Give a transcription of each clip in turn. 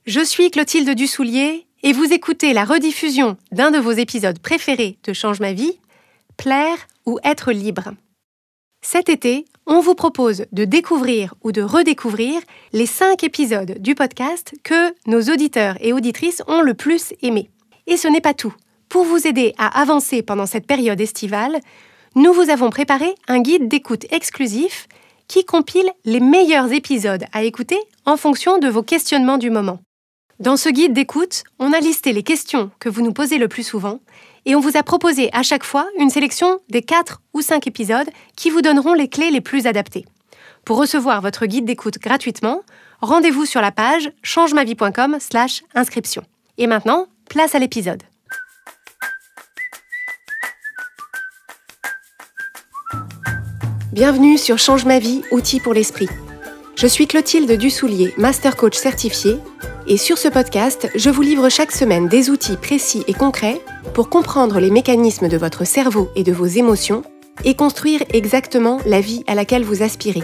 Je suis Clotilde Dussoulier et vous écoutez la rediffusion d'un de vos épisodes préférés de Change ma vie, Plaire ou être libre. Cet été, on vous propose de découvrir ou de redécouvrir les 5 épisodes du podcast que nos auditeurs et auditrices ont le plus aimés. Et ce n'est pas tout. Pour vous aider à avancer pendant cette période estivale, nous vous avons préparé un guide d'écoute exclusif qui compile les meilleurs épisodes à écouter en fonction de vos questionnements du moment. Dans ce guide d'écoute, on a listé les questions que vous nous posez le plus souvent et on vous a proposé à chaque fois une sélection des 4 ou 5 épisodes qui vous donneront les clés les plus adaptées. Pour recevoir votre guide d'écoute gratuitement, rendez-vous sur la page changemavie.com/inscription. Et maintenant, place à l'épisode. Bienvenue sur Change ma vie, outils pour l'esprit. Je suis Clotilde Dussoulier, Master Coach certifiée, et sur ce podcast, je vous livre chaque semaine des outils précis et concrets pour comprendre les mécanismes de votre cerveau et de vos émotions et construire exactement la vie à laquelle vous aspirez.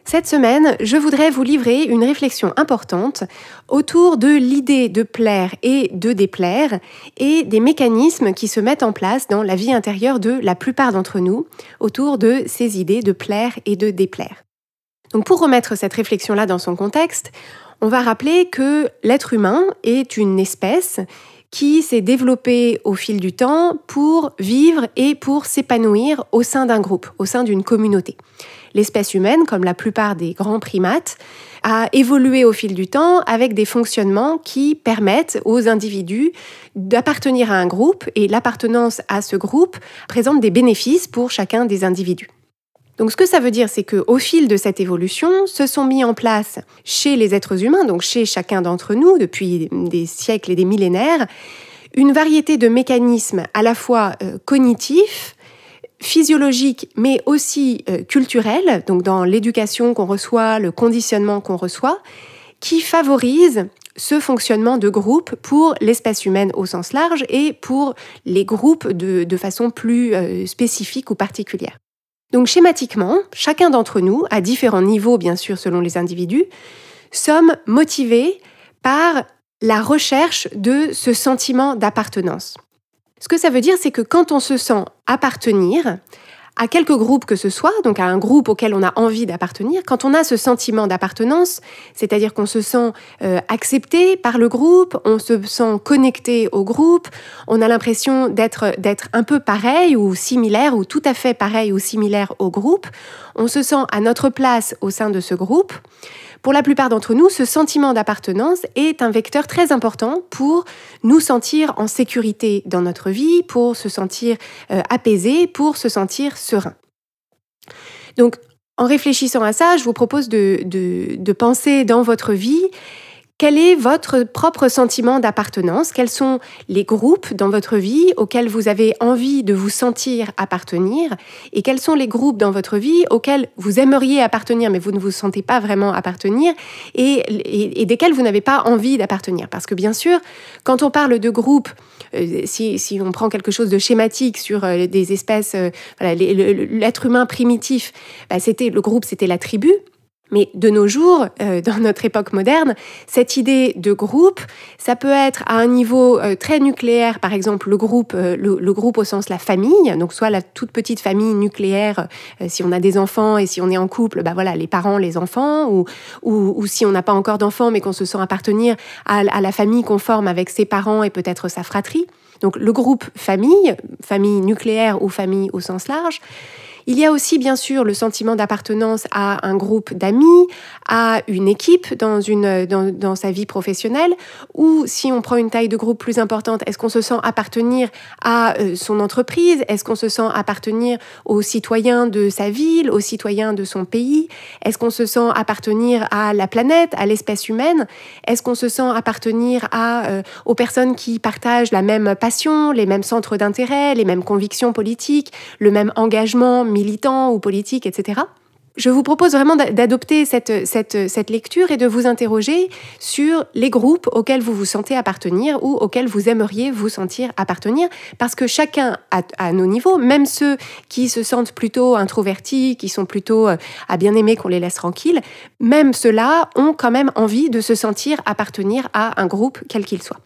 Cette semaine, je voudrais vous livrer une réflexion importante autour de l'idée de plaire et de déplaire et des mécanismes qui se mettent en place dans la vie intérieure de la plupart d'entre nous autour de ces idées de plaire et de déplaire. Donc pour remettre cette réflexion-là dans son contexte, on va rappeler que l'être humain est une espèce qui s'est développée au fil du temps pour vivre et pour s'épanouir au sein d'un groupe, au sein d'une communauté. L'espèce humaine, comme la plupart des grands primates, a évolué au fil du temps avec des fonctionnements qui permettent aux individus d'appartenir à un groupe et l'appartenance à ce groupe présente des bénéfices pour chacun des individus. Donc ce que ça veut dire, c'est qu'au fil de cette évolution, se sont mis en place chez les êtres humains, donc chez chacun d'entre nous, depuis des siècles et des millénaires, une variété de mécanismes à la fois cognitifs, physiologiques, mais aussi culturels, donc dans l'éducation qu'on reçoit, le conditionnement qu'on reçoit, qui favorisent ce fonctionnement de groupe pour l'espèce humaine au sens large et pour les groupes de façon plus spécifique ou particulière. Donc schématiquement, chacun d'entre nous, à différents niveaux bien sûr selon les individus, sommes motivés par la recherche de ce sentiment d'appartenance. Ce que ça veut dire, c'est que quand on se sent appartenir à quelque groupe que ce soit, donc à un groupe auquel on a envie d'appartenir, quand on a ce sentiment d'appartenance, c'est-à-dire qu'on se sent accepté par le groupe, on se sent connecté au groupe, on a l'impression d'être un peu pareil ou similaire ou tout à fait pareil ou similaire au groupe, on se sent à notre place au sein de ce groupe. Pour la plupart d'entre nous, ce sentiment d'appartenance est un vecteur très important pour nous sentir en sécurité dans notre vie, pour se sentir apaisé, pour se sentir serein. Donc, en réfléchissant à ça, je vous propose de penser dans votre vie quel est votre propre sentiment d'appartenance, quels sont les groupes dans votre vie auxquels vous avez envie de vous sentir appartenir et quels sont les groupes dans votre vie auxquels vous aimeriez appartenir mais vous ne vous sentez pas vraiment appartenir et desquels vous n'avez pas envie d'appartenir. Parce que bien sûr, quand on parle de groupes, si on prend quelque chose de schématique sur des espèces, l'être humain primitif, le groupe c'était la tribu. Mais de nos jours, dans notre époque moderne, cette idée de groupe, ça peut être à un niveau très nucléaire, par exemple le groupe au sens la famille, donc soit la toute petite famille nucléaire, si on a des enfants et si on est en couple, les parents, les enfants, ou si on n'a pas encore d'enfants mais qu'on se sent appartenir à la famille qu'on forme avec ses parents et peut-être sa fratrie. Donc le groupe famille nucléaire ou famille au sens large. Il y a aussi bien sûr le sentiment d'appartenance à un groupe d'amis, à une équipe dans sa vie professionnelle, ou si on prend une taille de groupe plus importante, est-ce qu'on se sent appartenir à son entreprise? Est-ce qu'on se sent appartenir aux citoyens de sa ville, aux citoyens de son pays? Est-ce qu'on se sent appartenir à la planète, à l'espèce humaine? Est-ce qu'on se sent appartenir aux personnes qui partagent la même passion, les mêmes centres d'intérêt, les mêmes convictions politiques, le même engagement militant ou politique, etc. Je vous propose vraiment d'adopter cette lecture et de vous interroger sur les groupes auxquels vous vous sentez appartenir ou auxquels vous aimeriez vous sentir appartenir, parce que chacun à nos niveaux, même ceux qui se sentent plutôt introvertis, qui sont plutôt à bien aimer qu'on les laisse tranquilles, même ceux-là ont quand même envie de se sentir appartenir à un groupe quel qu'il soit.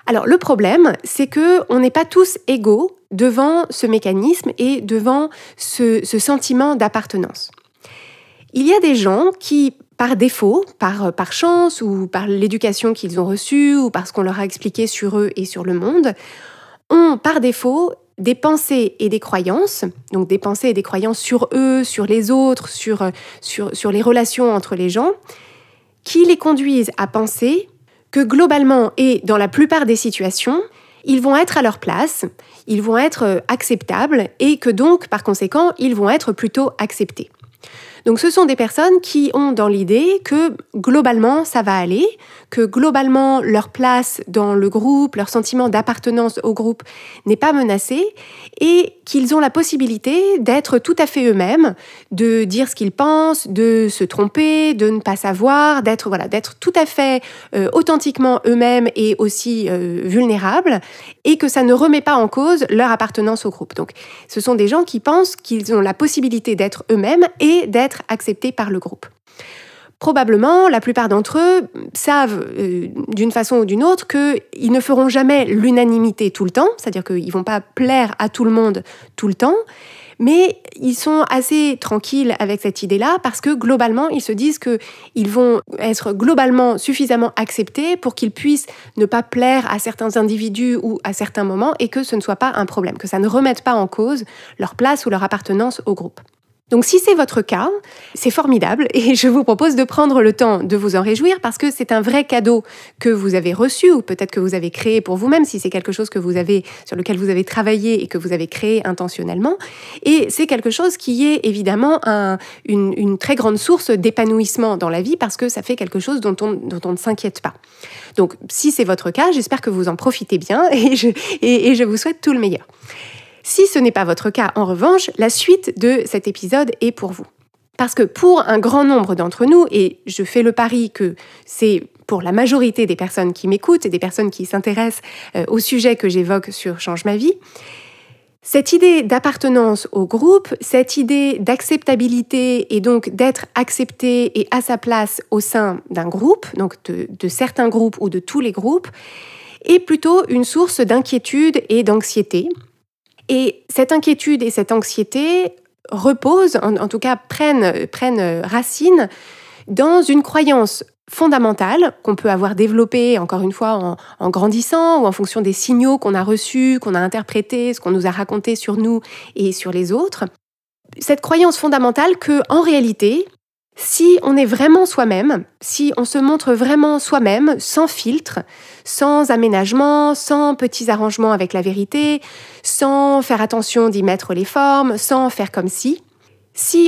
Alors le problème, c'est qu'on n'est pas tous égaux devant ce mécanisme et devant ce sentiment d'appartenance. Il y a des gens qui, par défaut, par chance ou par l'éducation qu'ils ont reçue ou parce qu'on leur a expliqué sur eux et sur le monde, ont par défaut des pensées et des croyances, donc des pensées et des croyances sur eux, sur les autres, sur les relations entre les gens, qui les conduisent à penser que globalement et dans la plupart des situations, ils vont être à leur place, ils vont être acceptables et que donc, par conséquent, ils vont être plutôt acceptés. Donc ce sont des personnes qui ont dans l'idée que globalement ça va aller, que globalement leur place dans le groupe, leur sentiment d'appartenance au groupe n'est pas menacé et qu'ils ont la possibilité d'être tout à fait eux-mêmes, de dire ce qu'ils pensent, de se tromper, de ne pas savoir, d'être tout à fait authentiquement eux-mêmes et aussi vulnérables, et que ça ne remet pas en cause leur appartenance au groupe. Donc ce sont des gens qui pensent qu'ils ont la possibilité d'être eux-mêmes et d'être acceptés par le groupe. Probablement, la plupart d'entre eux savent d'une façon ou d'une autre qu'ils ne feront jamais l'unanimité tout le temps, c'est-à-dire qu'ils ne vont pas plaire à tout le monde tout le temps, mais ils sont assez tranquilles avec cette idée-là parce que globalement, ils se disent qu'ils vont être globalement suffisamment acceptés pour qu'ils puissent ne pas plaire à certains individus ou à certains moments et que ce ne soit pas un problème, que ça ne remette pas en cause leur place ou leur appartenance au groupe. Donc si c'est votre cas, c'est formidable et je vous propose de prendre le temps de vous en réjouir parce que c'est un vrai cadeau que vous avez reçu ou peut-être que vous avez créé pour vous-même si c'est quelque chose sur lequel vous avez travaillé et que vous avez créé intentionnellement. Et c'est quelque chose qui est évidemment une très grande source d'épanouissement dans la vie parce que ça fait quelque chose dont on ne s'inquiète pas. Donc si c'est votre cas, j'espère que vous en profitez bien et je vous souhaite tout le meilleur. Si ce n'est pas votre cas, en revanche, la suite de cet épisode est pour vous. Parce que pour un grand nombre d'entre nous, et je fais le pari que c'est pour la majorité des personnes qui m'écoutent et des personnes qui s'intéressent au sujet que j'évoque sur Change ma vie, cette idée d'appartenance au groupe, cette idée d'acceptabilité et donc d'être accepté et à sa place au sein d'un groupe, donc de certains groupes ou de tous les groupes, est plutôt une source d'inquiétude et d'anxiété. Et cette inquiétude et cette anxiété reposent, en tout cas prennent racine dans une croyance fondamentale qu'on peut avoir développée, encore une fois, en grandissant ou en fonction des signaux qu'on a reçus, qu'on a interprétés, ce qu'on nous a raconté sur nous et sur les autres. Cette croyance fondamentale que, en réalité, si on est vraiment soi-même, si on se montre vraiment soi-même, sans filtre, sans aménagement, sans petits arrangements avec la vérité, sans faire attention d'y mettre les formes, sans faire comme si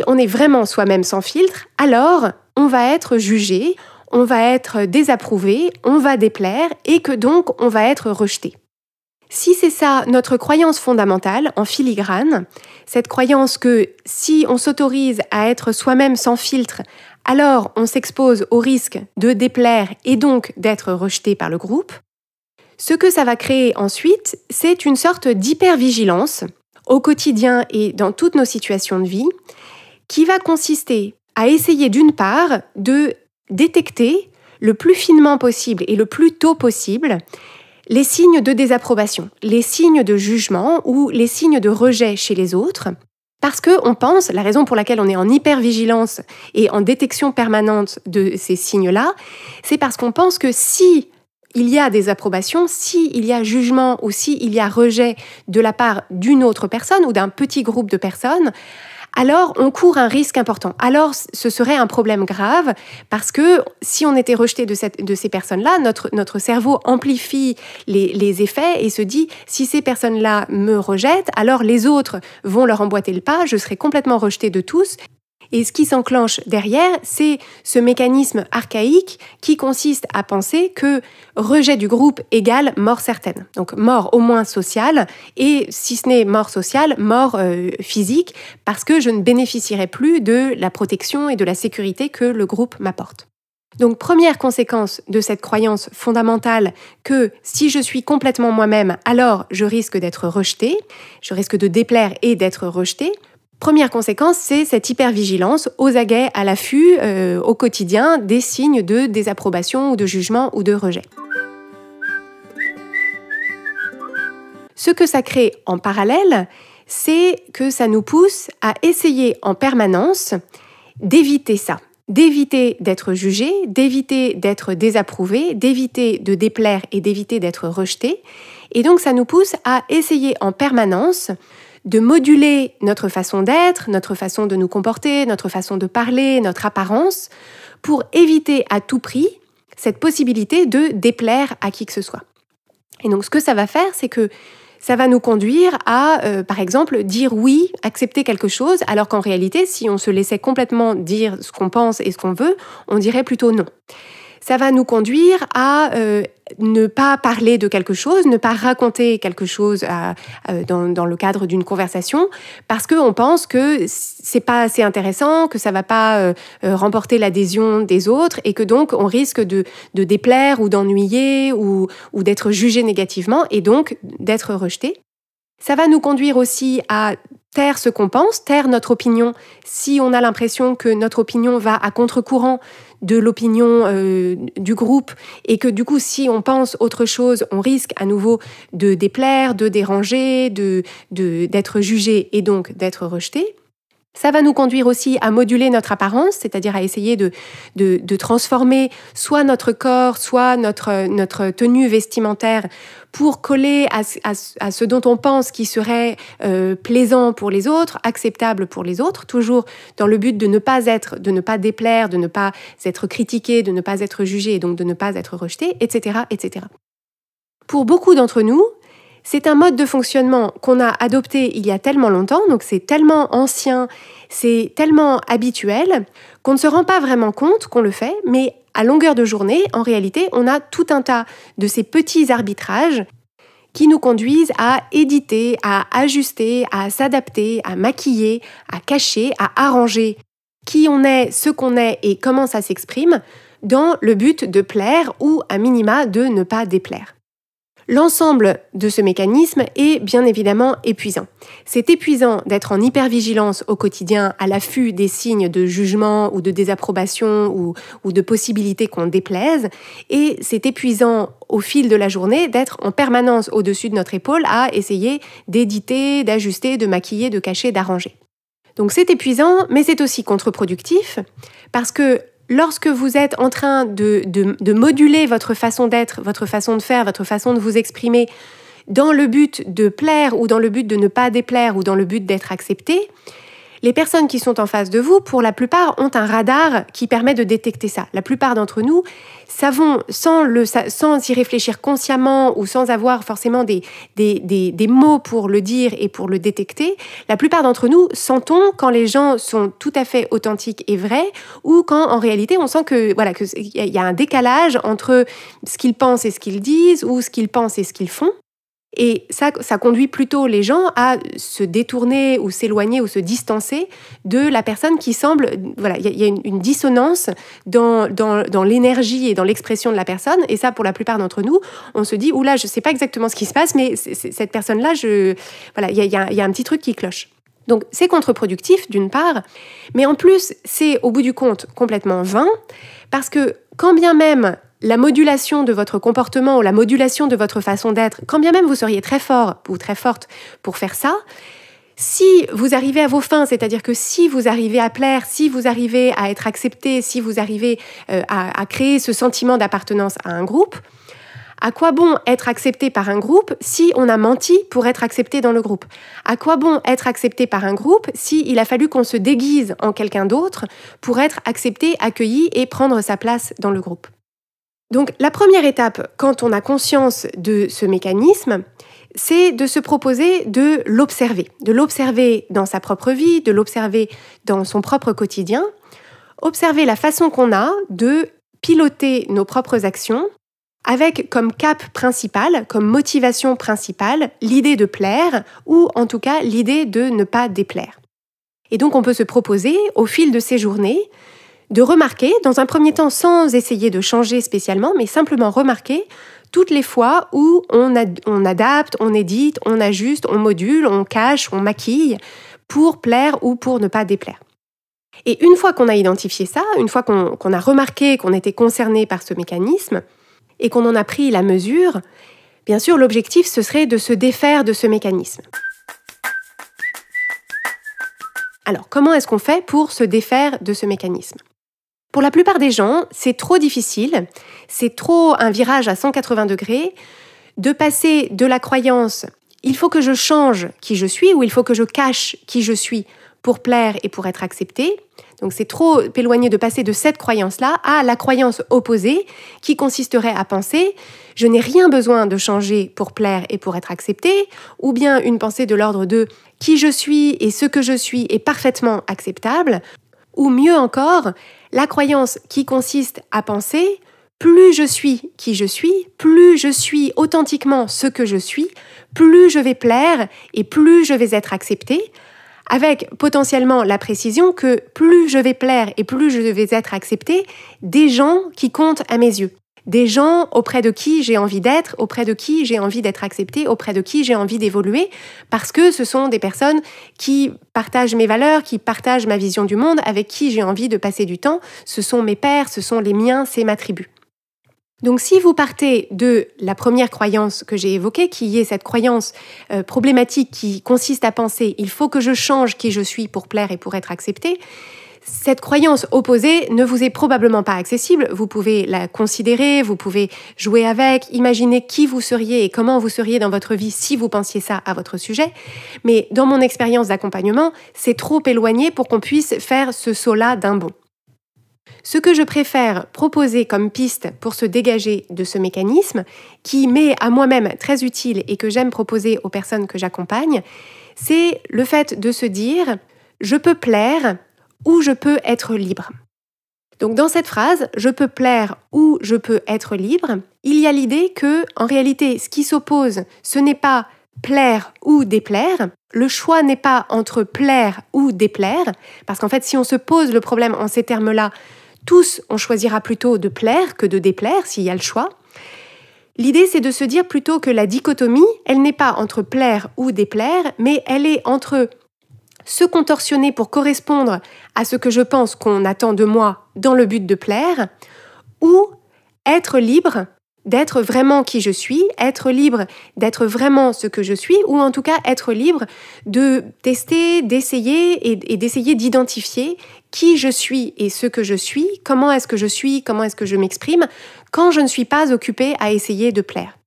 on est vraiment soi-même sans filtre, alors on va être jugé, on va être désapprouvé, on va déplaire et que donc on va être rejeté. Si c'est ça notre croyance fondamentale en filigrane, cette croyance que si on s'autorise à être soi-même sans filtre, alors on s'expose au risque de déplaire et donc d'être rejeté par le groupe, ce que ça va créer ensuite, c'est une sorte d'hypervigilance au quotidien et dans toutes nos situations de vie qui va consister à essayer d'une part de détecter le plus finement possible et le plus tôt possible les signes de désapprobation, les signes de jugement ou les signes de rejet chez les autres, parce qu'on pense, la raison pour laquelle on est en hypervigilance et en détection permanente de ces signes-là, c'est parce qu'on pense que si il y a désapprobation, si il y a jugement ou si il y a rejet de la part d'une autre personne ou d'un petit groupe de personnes, alors on court un risque important. Alors ce serait un problème grave parce que si on était rejeté de ces personnes-là, notre cerveau amplifie les effets et se dit si ces personnes-là me rejettent, alors les autres vont leur emboîter le pas, je serai complètement rejeté de tous. Et ce qui s'enclenche derrière, c'est ce mécanisme archaïque qui consiste à penser que rejet du groupe égale mort certaine. Donc mort au moins sociale, et si ce n'est mort sociale, mort physique, parce que je ne bénéficierai plus de la protection et de la sécurité que le groupe m'apporte. Donc première conséquence de cette croyance fondamentale que si je suis complètement moi-même, alors je risque d'être rejeté, je risque de déplaire et d'être rejeté. Première conséquence, c'est cette hypervigilance aux aguets, à l'affût, au quotidien, des signes de désapprobation ou de jugement ou de rejet. Ce que ça crée en parallèle, c'est que ça nous pousse à essayer en permanence d'éviter ça, d'éviter d'être jugé, d'éviter d'être désapprouvé, d'éviter de déplaire et d'éviter d'être rejeté. Et donc ça nous pousse à essayer en permanence de moduler notre façon d'être, notre façon de nous comporter, notre façon de parler, notre apparence, pour éviter à tout prix cette possibilité de déplaire à qui que ce soit. Et donc ce que ça va faire, c'est que ça va nous conduire à, par exemple, dire oui, accepter quelque chose, alors qu'en réalité, si on se laissait complètement dire ce qu'on pense et ce qu'on veut, on dirait plutôt non. Ça va nous conduire à ne pas parler de quelque chose, ne pas raconter quelque chose dans le cadre d'une conversation, parce qu'on pense que c'est pas assez intéressant, que ça va pas remporter l'adhésion des autres, et que donc on risque de déplaire ou d'ennuyer ou d'être jugé négativement, et donc d'être rejeté. Ça va nous conduire aussi à taire ce qu'on pense, taire notre opinion, si on a l'impression que notre opinion va à contre-courant de l'opinion du groupe, et que du coup, si on pense autre chose, on risque à nouveau de déplaire, de déranger, d'être jugé et donc d'être rejeté. Ça va nous conduire aussi à moduler notre apparence, c'est-à-dire à essayer de transformer soit notre corps, soit notre tenue vestimentaire pour coller à ce dont on pense qui serait plaisant pour les autres, acceptable pour les autres, toujours dans le but de ne pas déplaire, de ne pas être critiqué, de ne pas être jugé et donc de ne pas être rejeté, etc., etc. Pour beaucoup d'entre nous, c'est un mode de fonctionnement qu'on a adopté il y a tellement longtemps, donc c'est tellement ancien, c'est tellement habituel, qu'on ne se rend pas vraiment compte qu'on le fait, mais à longueur de journée, en réalité, on a tout un tas de ces petits arbitrages qui nous conduisent à éditer, à ajuster, à s'adapter, à maquiller, à cacher, à arranger qui on est, ce qu'on est et comment ça s'exprime, dans le but de plaire ou, à minima, de ne pas déplaire. L'ensemble de ce mécanisme est bien évidemment épuisant. C'est épuisant d'être en hypervigilance au quotidien, à l'affût des signes de jugement ou de désapprobation ou de possibilités qu'on déplaise, et c'est épuisant au fil de la journée d'être en permanence au-dessus de notre épaule à essayer d'éditer, d'ajuster, de maquiller, de cacher, d'arranger. Donc c'est épuisant, mais c'est aussi contre-productif, parce que lorsque vous êtes en train de moduler votre façon d'être, votre façon de faire, votre façon de vous exprimer dans le but de plaire ou dans le but de ne pas déplaire ou dans le but d'être accepté, les personnes qui sont en face de vous, pour la plupart, ont un radar qui permet de détecter ça. La plupart d'entre nous savons, sans y réfléchir consciemment ou sans avoir forcément des mots pour le dire et pour le détecter, la plupart d'entre nous sentons quand les gens sont tout à fait authentiques et vrais, ou quand en réalité on sent que qu'il y a un décalage entre ce qu'ils pensent et ce qu'ils disent, ou ce qu'ils pensent et ce qu'ils font. Et ça conduit plutôt les gens à se détourner ou s'éloigner ou se distancer de la personne qui semble... Voilà, il y a une dissonance dans l'énergie et dans l'expression de la personne. Et ça, pour la plupart d'entre nous, on se dit « Oula, je ne sais pas exactement ce qui se passe, mais cette personne-là, il y a un petit truc qui cloche. » Donc, c'est contre-productif, d'une part, mais en plus, c'est, au bout du compte, complètement vain, parce que quand bien même la modulation de votre comportement ou la modulation de votre façon d'être, quand bien même vous seriez très fort ou très forte pour faire ça, si vous arrivez à vos fins, c'est-à-dire que si vous arrivez à plaire, si vous arrivez à être accepté, si vous arrivez à créer ce sentiment d'appartenance à un groupe, à quoi bon être accepté par un groupe si on a menti pour être accepté dans le groupe? À quoi bon être accepté par un groupe si il a fallu qu'on se déguise en quelqu'un d'autre pour être accepté, accueilli et prendre sa place dans le groupe? Donc la première étape, quand on a conscience de ce mécanisme, c'est de se proposer de l'observer dans sa propre vie, de l'observer dans son propre quotidien, observer la façon qu'on a de piloter nos propres actions avec comme cap principal, comme motivation principale, l'idée de plaire ou en tout cas l'idée de ne pas déplaire. Et donc on peut se proposer au fil de ces journées de remarquer, dans un premier temps sans essayer de changer spécialement, mais simplement remarquer toutes les fois où on adapte, on édite, on ajuste, on module, on cache, on maquille pour plaire ou pour ne pas déplaire. Et une fois qu'on a identifié ça, une fois qu'on a remarqué qu'on était concerné par ce mécanisme et qu'on en a pris la mesure, bien sûr l'objectif ce serait de se défaire de ce mécanisme. Alors comment est-ce qu'on fait pour se défaire de ce mécanisme ? Pour la plupart des gens, c'est trop difficile, c'est trop un virage à 180 degrés de passer de la croyance « il faut que je change qui je suis » ou « il faut que je cache qui je suis pour plaire et pour être accepté ». Donc c'est trop éloigné de passer de cette croyance-là à la croyance opposée qui consisterait à penser « je n'ai rien besoin de changer pour plaire et pour être accepté » ou bien une pensée de l'ordre de « qui je suis et ce que je suis est parfaitement acceptable » ou mieux encore, la croyance qui consiste à penser « plus je suis qui je suis, plus je suis authentiquement ce que je suis, plus je vais plaire et plus je vais être accepté », avec potentiellement la précision que plus je vais plaire et plus je vais être accepté des gens qui comptent à mes yeux. Des gens auprès de qui j'ai envie d'être, auprès de qui j'ai envie d'être accepté, auprès de qui j'ai envie d'évoluer, parce que ce sont des personnes qui partagent mes valeurs, qui partagent ma vision du monde, avec qui j'ai envie de passer du temps. Ce sont mes pairs, ce sont les miens, c'est ma tribu. Donc si vous partez de la première croyance que j'ai évoquée, qui est cette croyance problématique qui consiste à penser « il faut que je change qui je suis pour plaire et pour être accepté », cette croyance opposée ne vous est probablement pas accessible. Vous pouvez la considérer, vous pouvez jouer avec, imaginer qui vous seriez et comment vous seriez dans votre vie si vous pensiez ça à votre sujet. Mais dans mon expérience d'accompagnement, c'est trop éloigné pour qu'on puisse faire ce saut-là d'un bond. Ce que je préfère proposer comme piste pour se dégager de ce mécanisme, qui m'est à moi-même très utile et que j'aime proposer aux personnes que j'accompagne, c'est le fait de se dire « je peux plaire » ou je peux être libre. Donc dans cette phrase, je peux plaire ou je peux être libre, il y a l'idée que, en réalité, ce qui s'oppose, ce n'est pas plaire ou déplaire. Le choix n'est pas entre plaire ou déplaire, parce qu'en fait, si on se pose le problème en ces termes-là, tous, on choisira plutôt de plaire que de déplaire, s'il y a le choix. L'idée, c'est de se dire plutôt que la dichotomie, elle n'est pas entre plaire ou déplaire, mais elle est entre se contorsionner pour correspondre à ce que je pense qu'on attend de moi dans le but de plaire, ou être libre d'être vraiment qui je suis, être libre d'être vraiment ce que je suis, ou en tout cas être libre de tester, d'essayer et d'essayer d'identifier qui je suis et ce que je suis, comment est-ce que je suis, comment est-ce que je m'exprime, quand je ne suis pas occupée à essayer de plaire.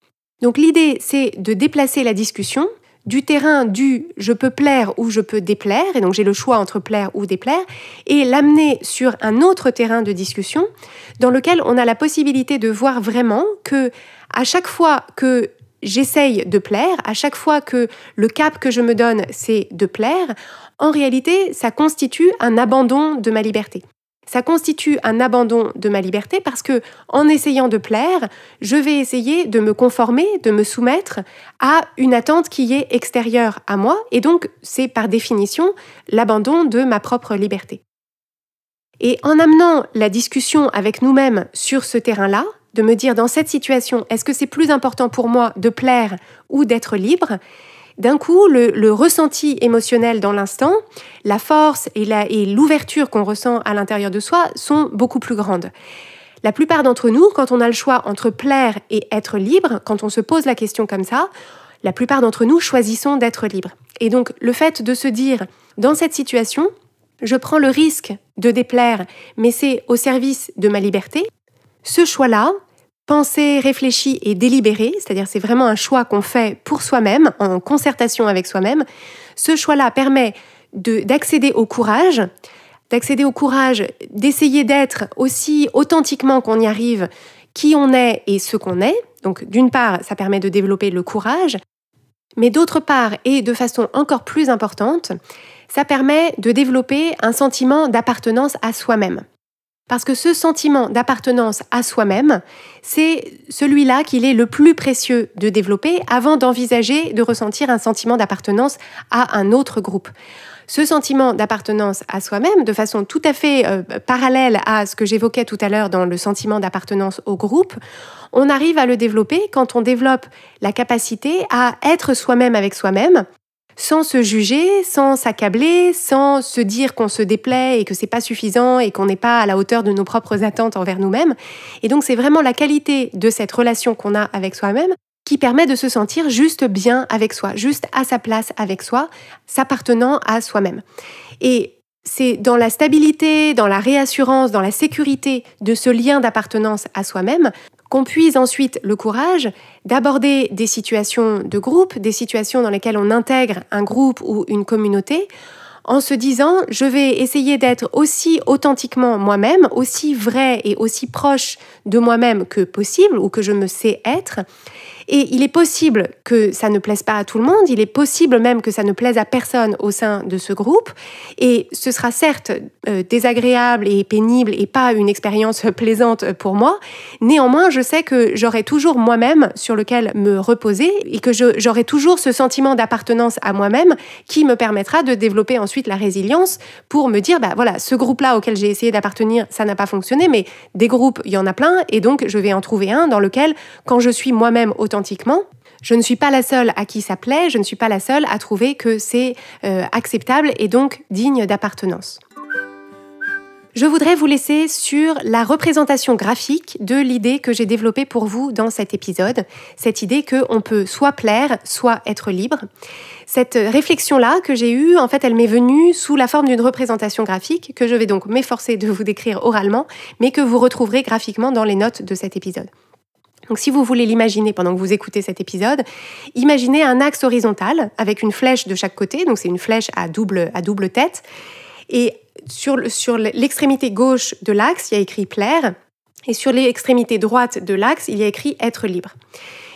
Donc l'idée, c'est de déplacer la discussion du terrain du « je peux plaire » ou « je peux déplaire », et donc j'ai le choix entre plaire ou déplaire, et l'amener sur un autre terrain de discussion dans lequel on a la possibilité de voir vraiment que à chaque fois que j'essaye de plaire, à chaque fois que le cap que je me donne, c'est de plaire, en réalité, ça constitue un abandon de ma liberté. Ça constitue un abandon de ma liberté parce que, en essayant de plaire, je vais essayer de me conformer, de me soumettre à une attente qui est extérieure à moi, et donc c'est par définition l'abandon de ma propre liberté. Et en amenant la discussion avec nous-mêmes sur ce terrain-là, de me dire dans cette situation, est-ce que c'est plus important pour moi de plaire ou d'être libre ? D'un coup, le ressenti émotionnel dans l'instant, la force et l'ouverture qu'on ressent à l'intérieur de soi sont beaucoup plus grandes. La plupart d'entre nous, quand on a le choix entre plaire et être libre, quand on se pose la question comme ça, la plupart d'entre nous choisissons d'être libre. Et donc, le fait de se dire, dans cette situation, je prends le risque de déplaire, mais c'est au service de ma liberté, ce choix-là, pensé, réfléchi et délibéré, c'est-à-dire c'est vraiment un choix qu'on fait pour soi-même, en concertation avec soi-même. Ce choix-là permet d'accéder au courage, d'essayer d'être aussi authentiquement qu'on y arrive, qui on est et ce qu'on est. Donc d'une part, ça permet de développer le courage, Mais d'autre part, et de façon encore plus importante, ça permet de développer un sentiment d'appartenance à soi-même. Parce que ce sentiment d'appartenance à soi-même, c'est celui-là qu'il est le plus précieux de développer avant d'envisager de ressentir un sentiment d'appartenance à un autre groupe. Ce sentiment d'appartenance à soi-même, de façon tout à fait parallèle à ce que j'évoquais tout à l'heure dans le sentiment d'appartenance au groupe, on arrive à le développer quand on développe la capacité à être soi-même avec soi-même, sans se juger, sans s'accabler, sans se dire qu'on se déplaît et que c'est pas suffisant et qu'on n'est pas à la hauteur de nos propres attentes envers nous-mêmes. Et donc c'est vraiment la qualité de cette relation qu'on a avec soi-même qui permet de se sentir juste bien avec soi, juste à sa place avec soi, s'appartenant à soi-même. Et c'est dans la stabilité, dans la réassurance, dans la sécurité de ce lien d'appartenance à soi-même qu'on puise ensuite le courage d'aborder des situations de groupe, des situations dans lesquelles on intègre un groupe ou une communauté, en se disant « je vais essayer d'être aussi authentiquement moi-même, aussi vrai et aussi proche de moi-même que possible ou que je me sais être ». Et il est possible que ça ne plaise pas à tout le monde, il est possible même que ça ne plaise à personne au sein de ce groupe. Et ce sera certes désagréable et pénible et pas une expérience plaisante pour moi. Néanmoins, je sais que j'aurai toujours moi-même sur lequel me reposer et que j'aurai toujours ce sentiment d'appartenance à moi-même qui me permettra de développer ensuite la résilience pour me dire, voilà, ce groupe-là auquel j'ai essayé d'appartenir, ça n'a pas fonctionné, mais des groupes, il y en a plein et donc je vais en trouver un dans lequel, quand je suis moi-même authentiquement, je ne suis pas la seule à qui ça plaît, je ne suis pas la seule à trouver que c'est acceptable et donc digne d'appartenance. Je voudrais vous laisser sur la représentation graphique de l'idée que j'ai développée pour vous dans cet épisode, cette idée qu'on peut soit plaire, soit être libre. Cette réflexion-là que j'ai eue, en fait, elle m'est venue sous la forme d'une représentation graphique que je vais donc m'efforcer de vous décrire oralement, mais que vous retrouverez graphiquement dans les notes de cet épisode. Donc si vous voulez l'imaginer pendant que vous écoutez cet épisode, imaginez un axe horizontal avec une flèche de chaque côté, donc c'est une flèche à double tête, et sur l'extrémité gauche de l'axe, il y a écrit « plaire », et sur l'extrémité droite de l'axe, il y a écrit « être libre ».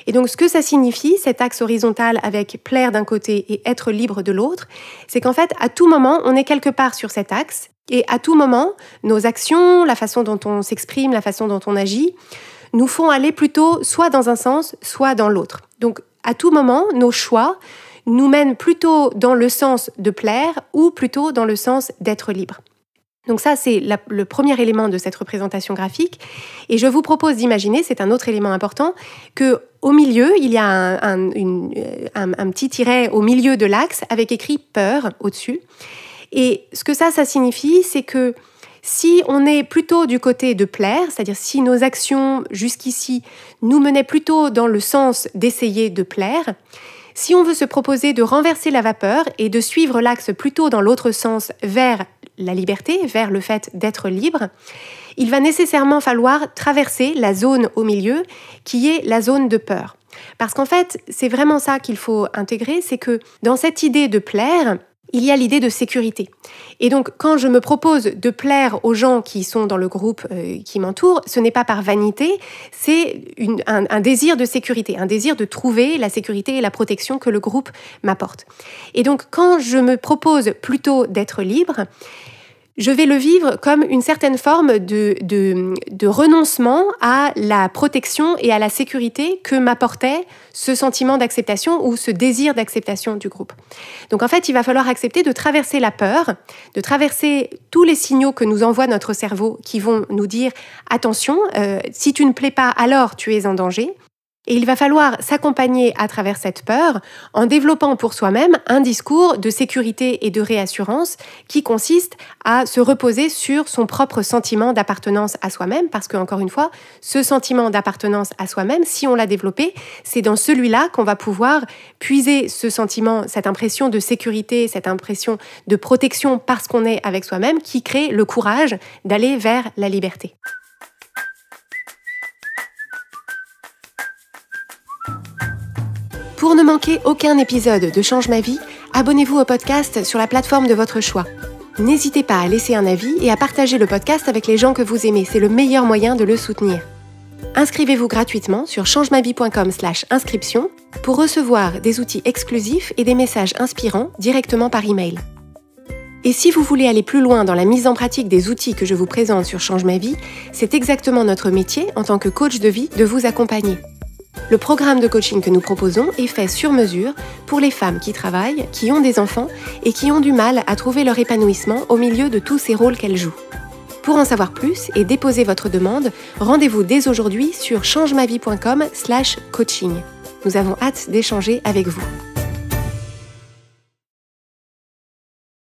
Et donc ce que ça signifie, cet axe horizontal avec « plaire » d'un côté et « être libre » de l'autre, c'est qu'en fait, à tout moment, on est quelque part sur cet axe, et à tout moment, nos actions, la façon dont on s'exprime, la façon dont on agit, nous font aller plutôt soit dans un sens, soit dans l'autre. Donc, à tout moment, nos choix nous mènent plutôt dans le sens de plaire ou plutôt dans le sens d'être libre. Donc ça, c'est le premier élément de cette représentation graphique. Et je vous propose d'imaginer, c'est un autre élément important, qu'au milieu, il y a un petit tiret au milieu de l'axe avec écrit « peur » au-dessus. Et ce que ça signifie, c'est que si on est plutôt du côté de plaire, c'est-à-dire si nos actions jusqu'ici nous menaient plutôt dans le sens d'essayer de plaire, si on veut se proposer de renverser la vapeur et de suivre l'axe plutôt dans l'autre sens vers la liberté, vers le fait d'être libre, il va nécessairement falloir traverser la zone au milieu qui est la zone de peur. Parce qu'en fait, c'est vraiment ça qu'il faut intégrer, c'est que dans cette idée de plaire, il y a l'idée de sécurité. Et donc, quand je me propose de plaire aux gens qui sont dans le groupe qui m'entoure, ce n'est pas par vanité, c'est un désir de sécurité, un désir de trouver la sécurité et la protection que le groupe m'apporte. Et donc, quand je me propose plutôt d'être libre, je vais le vivre comme une certaine forme de renoncement à la protection et à la sécurité que m'apportait ce sentiment d'acceptation ou ce désir d'acceptation du groupe. Donc en fait, il va falloir accepter de traverser la peur, de traverser tous les signaux que nous envoie notre cerveau qui vont nous dire « attention, si tu ne plais pas, alors tu es en danger ». Et il va falloir s'accompagner à travers cette peur en développant pour soi-même un discours de sécurité et de réassurance qui consiste à se reposer sur son propre sentiment d'appartenance à soi-même parce que, encore une fois, ce sentiment d'appartenance à soi-même, si on l'a développé, c'est dans celui-là qu'on va pouvoir puiser ce sentiment, cette impression de sécurité, cette impression de protection parce qu'on est avec soi-même qui crée le courage d'aller vers la liberté. Pour ne manquer aucun épisode de Change ma vie, abonnez-vous au podcast sur la plateforme de votre choix. N'hésitez pas à laisser un avis et à partager le podcast avec les gens que vous aimez, c'est le meilleur moyen de le soutenir. Inscrivez-vous gratuitement sur changemavie.com/inscription pour recevoir des outils exclusifs et des messages inspirants directement par email. Et si vous voulez aller plus loin dans la mise en pratique des outils que je vous présente sur Change ma vie, c'est exactement notre métier en tant que coach de vie de vous accompagner. Le programme de coaching que nous proposons est fait sur mesure pour les femmes qui travaillent, qui ont des enfants et qui ont du mal à trouver leur épanouissement au milieu de tous ces rôles qu'elles jouent. Pour en savoir plus et déposer votre demande, rendez-vous dès aujourd'hui sur changemavie.com/coaching. Nous avons hâte d'échanger avec vous.